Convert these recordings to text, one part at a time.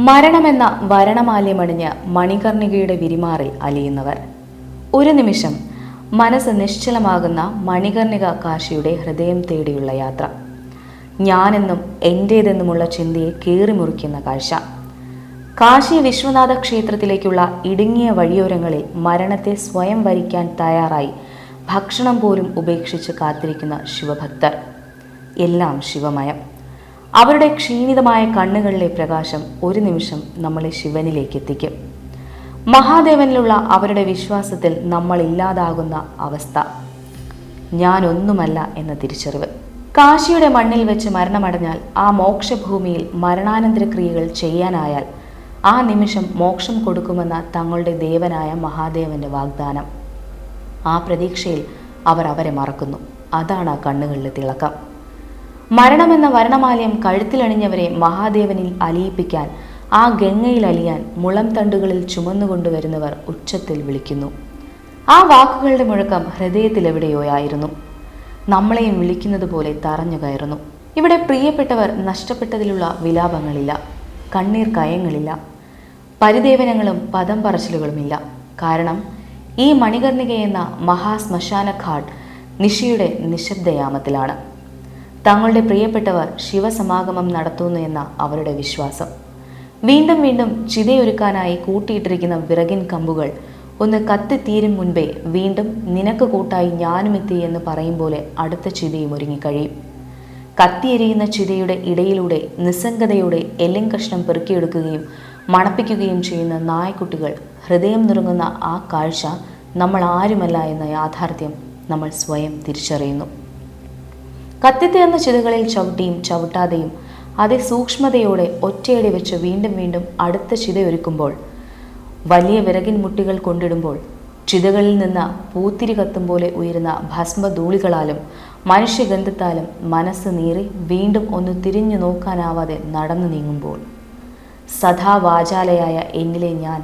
മരണമെന്ന വരണമാല്യമണിഞ്ഞ് മണികർണികയുടെ വിരിമാറിൽ അലിയുന്നവർ. ഒരു നിമിഷം മനസ്സ് നിശ്ചലമാകുന്ന മണികർണിക കാശിയുടെ ഹൃദയം തേടിയുള്ള യാത്ര. ഞാനെന്നും എൻ്റേതെന്നുമുള്ള ചിന്തയെ കീറിമുറിക്കുന്ന കാഴ്ച. കാശി വിശ്വനാഥ ക്ഷേത്രത്തിലേക്കുള്ള ഇടുങ്ങിയ വഴിയോരങ്ങളിൽ മരണത്തെ സ്വയം വരിക്കാൻ തയ്യാറായി ഭക്ഷണം പോലും ഉപേക്ഷിച്ച് കാത്തിരിക്കുന്ന ശിവഭക്തർ. എല്ലാം ശിവമയം. അവരുടെ ക്ഷീണിതമായ കണ്ണുകളിലെ പ്രകാശം ഒരു നിമിഷം നമ്മളെ ശിവനിലേക്ക് എത്തിക്കും. മഹാദേവനിലുള്ള അവരുടെ വിശ്വാസത്തിൽ നമ്മൾ ഇല്ലാതാകുന്ന അവസ്ഥ. ഞാനൊന്നുമല്ല എന്ന തിരിച്ചറിവ്. കാശിയുടെ മണ്ണിൽ വെച്ച് മരണമടഞ്ഞാൽ, ആ മോക്ഷഭൂമിയിൽ മരണാനന്തര ക്രിയകൾ ചെയ്യാനായാൽ ആ നിമിഷം മോക്ഷം കൊടുക്കുമെന്ന തങ്ങളുടെ ദേവനായ മഹാദേവന്റെ വാഗ്ദാനം. ആ പ്രതീക്ഷയിൽ അവർ അവരെ മറക്കുന്നു. അതാണ് ആ കണ്ണുകളിലെ തിളക്കം. മരണമെന്ന വരണമാലയം കഴുത്തിലണിഞ്ഞവരെ മഹാദേവനിൽ അലിയിപ്പിക്കാൻ, ആ ഗംഗയിൽ അലിയാൻ മുളം തണ്ടുകളിൽ ചുമന്നുകൊണ്ടുവരുന്നവർ ഉച്ചത്തിൽ വിളിക്കുന്നു. ആ വാക്കുകളുടെ മുഴക്കം ഹൃദയത്തിലെവിടെയോ ആയിരുന്നു. നമ്മളെയും വിളിക്കുന്നത് പോലെ തറഞ്ഞു കയറുന്നു. ഇവിടെ പ്രിയപ്പെട്ടവർ നഷ്ടപ്പെട്ടതിലുള്ള വിലാപങ്ങളില്ല, കണ്ണീർ കയങ്ങളില്ല, പരിദേവനങ്ങളും പദം പറച്ചിലുകളുമില്ല. കാരണം ഈ മണികർണികയെന്ന മഹാശ്മശാന ഘാട്ട് നിശിയുടെ നിശബ്ദയാമത്തിലാണ്. തങ്ങളുടെ പ്രിയപ്പെട്ടവർ ശിവസമാഗമം നടത്തുന്നു എന്ന അവരുടെ വിശ്വാസം. വീണ്ടും വീണ്ടും ചിതയൊരുക്കാനായി കൂട്ടിയിട്ടിരിക്കുന്ന വിറകിൻ കമ്പുകൾ ഒന്ന് കത്തിത്തീരും മുൻപേ വീണ്ടും നിനക്ക് കൂട്ടായി ഞാനുമെത്തി എന്ന് പറയും പോലെ അടുത്ത ചിതയും ഒരുങ്ങിക്കഴിയും. കത്തിയെരിയുന്ന ചിതയുടെ ഇടയിലൂടെ നിസ്സംഗതയോടെ എല്ലും കഷ്ണം പെറുക്കിയെടുക്കുകയും മണപ്പിക്കുകയും ചെയ്യുന്ന നായ്ക്കുട്ടികൾ. ഹൃദയം നുറുങ്ങുന്ന ആ കാഴ്ച നമ്മൾ ആരുമല്ല എന്ന യാഥാർത്ഥ്യം നമ്മൾ സ്വയം തിരിച്ചറിയുന്നു. കത്തിത്തീർന്ന ചിതകളിൽ ചവിട്ടിയും ചവിട്ടാതെയും അതിസൂക്ഷ്മതയോടെ ഒറ്റയടി വെച്ച് വീണ്ടും വീണ്ടും അടുത്ത ചിതയൊരുക്കുമ്പോൾ, വലിയ വിറകിൻ മുട്ടികൾ കൊണ്ടിടുമ്പോൾ, ചിതകളിൽ നിന്ന് പൂത്തിരി കത്തും പോലെ ഉയരുന്ന ഭസ്മധൂളികളാലും മനുഷ്യഗന്ധത്താലും മനസ്സ് നീറി വീണ്ടും ഒന്ന് തിരിഞ്ഞു നോക്കാനാവാതെ നടന്നു നീങ്ങുമ്പോൾ, സദാ വാചാലയായ എന്നിലെ ഞാൻ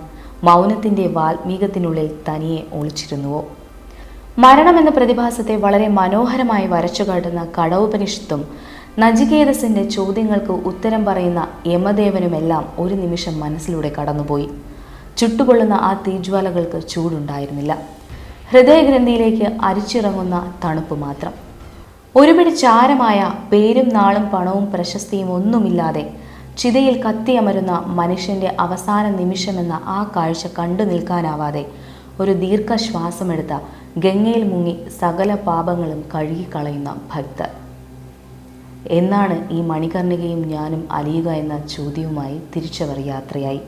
മൗനത്തിൻ്റെ വാൽമീകത്തിനുള്ളിൽ തനിയെ ഒളിച്ചിരുന്നുവോ? മരണമെന്ന പ്രതിഭാസത്തെ വളരെ മനോഹരമായി വരച്ചുകാട്ടുന്ന കടോപനിഷത്തും നചികേതസിൻ്റെ ചോദ്യങ്ങൾക്ക് ഉത്തരം പറയുന്ന യമദേവനുമെല്ലാം ഒരു നിമിഷം മനസ്സിലൂടെ കടന്നുപോയി. ചുട്ടുകൊള്ളുന്ന ആ തീജ്വാലകൾക്ക് ചൂടുണ്ടായിരുന്നില്ല, ഹൃദയഗ്രന്ഥിയിലേക്ക് അരിച്ചിറങ്ങുന്ന തണുപ്പ് മാത്രം. ഒരുപിടി ചാരമായ പേരും നാളും പണവും പ്രശസ്തിയും ഒന്നുമില്ലാതെ ചിതയിൽ കത്തിയമരുന്ന മനുഷ്യൻ്റെ അവസാന നിമിഷമെന്ന ആ കാഴ്ച കണ്ടു നിൽക്കാനാവാതെ ഒരു ദീർഘശ്വാസമെടുത്ത ഗംഗയിൽ മുങ്ങി സകല പാപങ്ങളും കഴുകിക്കളയുന്ന ഭക്തർ. എന്നാണ് ഈ മണികർണികയും ഞാനും അലിയുക എന്ന ചോദ്യവുമായി തിരിച്ചവർ യാത്രയായി.